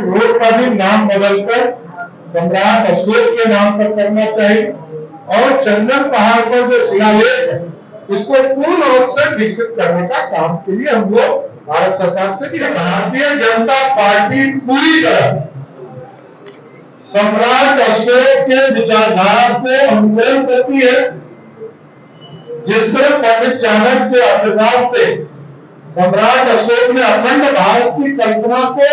Ashok road का भी नाम बदलकर सम्राट अशोक के नाम पर करना चाहिए और चंदन पहाड़ पर जो शिलालेख है इसको पूर्ण रूप से विकसित करने का काम के लिए हम लोग भारत सरकार से भी भारतीय जनता पार्टी पूरी तरह सम्राट अशोक के विचारधारा को अनुकरण करती है, जिसमें पंडित चाणक्य के आशीर्वाद से सम्राट अशोक ने अखंड भारत की कल्पना को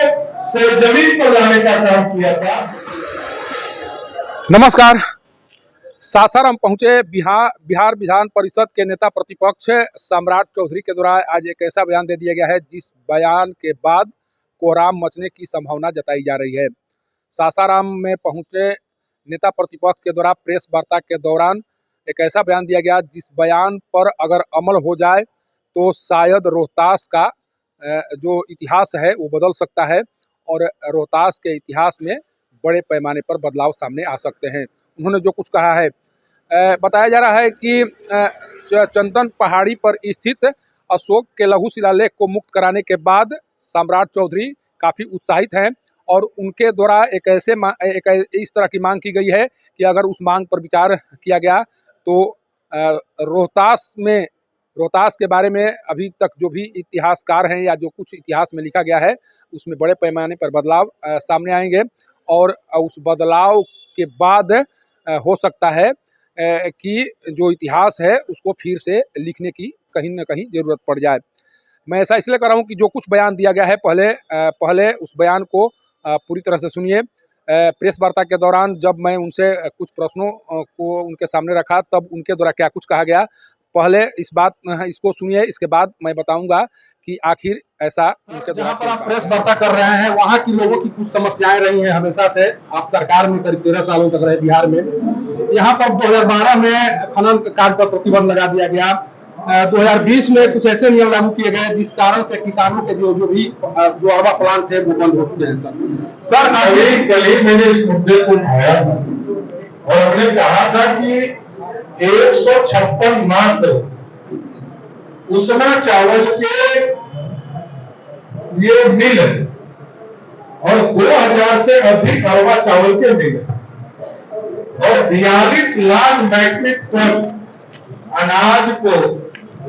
सरजमीन पर लाने का काम किया था। नमस्कार, सासाराम पहुंचे बिहार विधान परिषद के नेता प्रतिपक्ष सम्राट चौधरी के द्वारा आज एक ऐसा बयान दे दिया गया है जिस बयान के बाद कोहराम मचने की संभावना जताई जा रही है। सासाराम में पहुंचे नेता प्रतिपक्ष के द्वारा प्रेस वार्ता के दौरान एक ऐसा बयान दिया गया जिस बयान पर अगर अमल हो जाए तो शायद रोहतास का जो इतिहास है वो बदल सकता है और रोहतास के इतिहास में बड़े पैमाने पर बदलाव सामने आ सकते हैं। उन्होंने जो कुछ कहा है, बताया जा रहा है कि चंदन पहाड़ी पर स्थित अशोक के लघु शिलालेख को मुक्त कराने के बाद सम्राट चौधरी काफ़ी उत्साहित हैं और उनके द्वारा एक इस तरह की मांग की गई है कि अगर उस मांग पर विचार किया गया तो रोहतास के बारे में अभी तक जो भी इतिहासकार हैं या जो कुछ इतिहास में लिखा गया है उसमें बड़े पैमाने पर बदलाव सामने आएंगे और उस बदलाव के बाद हो सकता है कि जो इतिहास है उसको फिर से लिखने की कहीं ना कहीं ज़रूरत पड़ जाए। मैं ऐसा इसलिए कर रहा हूँ कि जो कुछ बयान दिया गया है पहले उस बयान को पूरी तरह से सुनिए। प्रेस वार्ता के दौरान जब मैं उनसे कुछ प्रश्नों को उनके सामने रखा तब उनके द्वारा क्या कुछ कहा गया, पहले इसको सुनिए, इसके बाद मैं बताऊंगा कि आखिर ऐसा उनके जहां पर आप प्रेस वार्ता कर रहे हैं वहां की लोगों की कुछ समस्याएं रही हैं हमेशा से। आप सरकार में करीब 13 सालों तक रहे बिहार में। यहां पर 2012 में खनन कार्य पर प्रतिबंध लगा दिया गया। 2020 में कुछ ऐसे नियम लागू किए गए जिस कारण से किसानों के जो अरबा प्लांट थे वो बंद हो चुके हैं। सर कल मैंने इस मुद्दे को उठाया और हमने कहा था कि 156 मात्र उसना चावल के ये मिल है और 2000 से अधिक अरबा चावल के मिल है और 42 लाख मैट्रिक टन अनाज को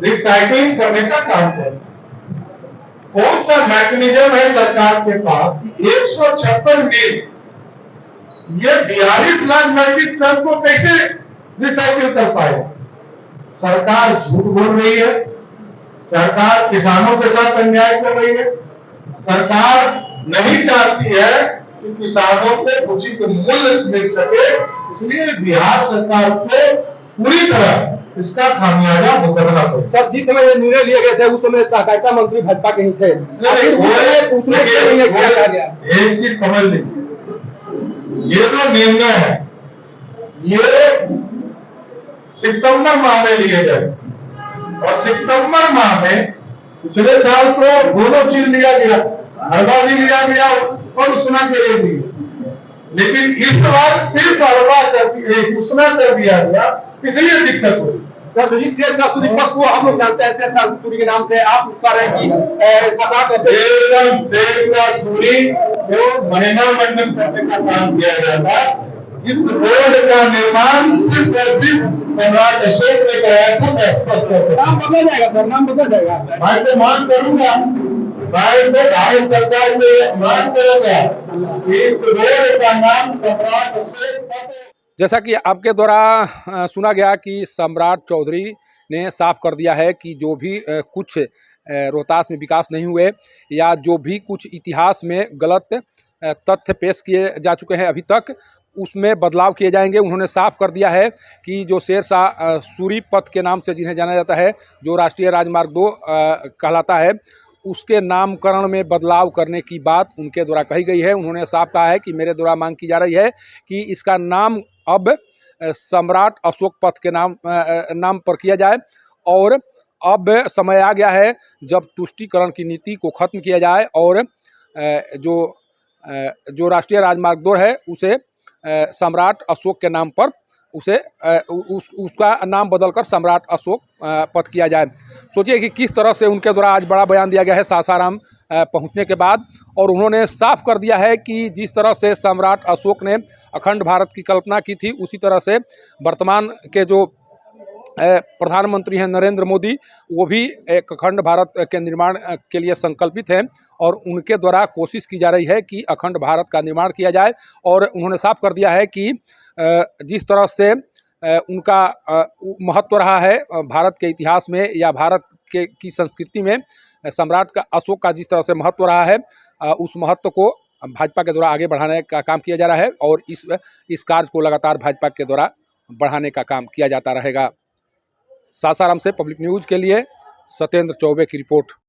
रिसाइकलिंग करने का काम कर। कौन सा मैकेनिज्म है सरकार के पास? 156 मिल ये 42 लाख मैट्रिक टन को कैसे रिसाइकिल कर पाए? सरकार झूठ बोल रही है, सरकार किसानों के साथ अन्याय कर रही है, सरकार नहीं चाहती है कि किसानों को उचित मूल्य मिल सके, इसलिए बिहार सरकार को पूरी तरह इसका खामियाजा भुगतना पड़ेगा। सर, जिस समय ये निर्णय लिए गए थे उस समय सहकारिता मंत्री भाजपा के ही थे। एक चीज समझ लीजिए, ये जो निर्णय है ये सितंबर माह में लिए गए और सितंबर माह में पिछले साल तो दोनों चीज लिया गया, अरबा भी लिया गया और उसना के लिए भी, लेकिन इस बार सिर्फ अरबा कर उसना कर दिया गया, इसलिए दिक्कत हुई। सर, शेरशाह सूरी पक्ष को हम लोग जानते हैं, शेरशाह सूरी के नाम से आप कह रहे हैं कि शेरशाह सूरी को महिला मंडल करने का काम किया गया था। इस रोड का निर्माण सिर्फ सम्राट अशोक ने कराया था। नाम बदला जाएगा सर, नाम बदला जाएगा। मैं तो मांग करूंगा, मैं तो भारत सरकार से मांग करूंगा इस रोड का नाम सम्राट अशोक। जैसा कि आपके द्वारा सुना गया कि सम्राट चौधरी ने साफ कर दिया है कि जो भी कुछ रोहतास में विकास नहीं हुए या जो भी कुछ इतिहास में गलत तथ्य पेश किए जा चुके हैं अभी तक, उसमें बदलाव किए जाएंगे। उन्होंने साफ कर दिया है कि जो शेरशाह सूरी पथ के नाम से जिन्हें जाना जाता है, जो राष्ट्रीय राजमार्ग 2 कहलाता है, उसके नामकरण में बदलाव करने की बात उनके द्वारा कही गई है। उन्होंने साफ कहा है कि मेरे द्वारा मांग की जा रही है कि इसका नाम अब सम्राट अशोक पथ के नाम पर किया जाए और अब समय आ गया है जब तुष्टीकरण की नीति को खत्म किया जाए और जो राष्ट्रीय राजमार्ग 2 है उसे सम्राट अशोक के नाम पर उसे उसका नाम बदलकर सम्राट अशोक पथ किया जाए। सोचिए कि किस तरह से उनके द्वारा आज बड़ा बयान दिया गया है सासाराम पहुंचने के बाद, और उन्होंने साफ कर दिया है कि जिस तरह से सम्राट अशोक ने अखंड भारत की कल्पना की थी, उसी तरह से वर्तमान के जो प्रधानमंत्री हैं नरेंद्र मोदी, वो भी एक अखंड भारत के निर्माण के लिए संकल्पित हैं और उनके द्वारा कोशिश की जा रही है कि अखंड भारत का निर्माण किया जाए। और उन्होंने साफ कर दिया है कि जिस तरह से उनका महत्व रहा है भारत के इतिहास में या भारत की संस्कृति में, सम्राट का अशोक का जिस तरह से महत्व रहा है, उस महत्व को भाजपा के द्वारा आगे बढ़ाने का काम किया जा रहा है और इस कार्य को लगातार भाजपा के द्वारा बढ़ाने का काम किया जाता रहेगा। सासाराम से पब्लिक न्यूज़ के लिए सत्येंद्र चौबे की रिपोर्ट।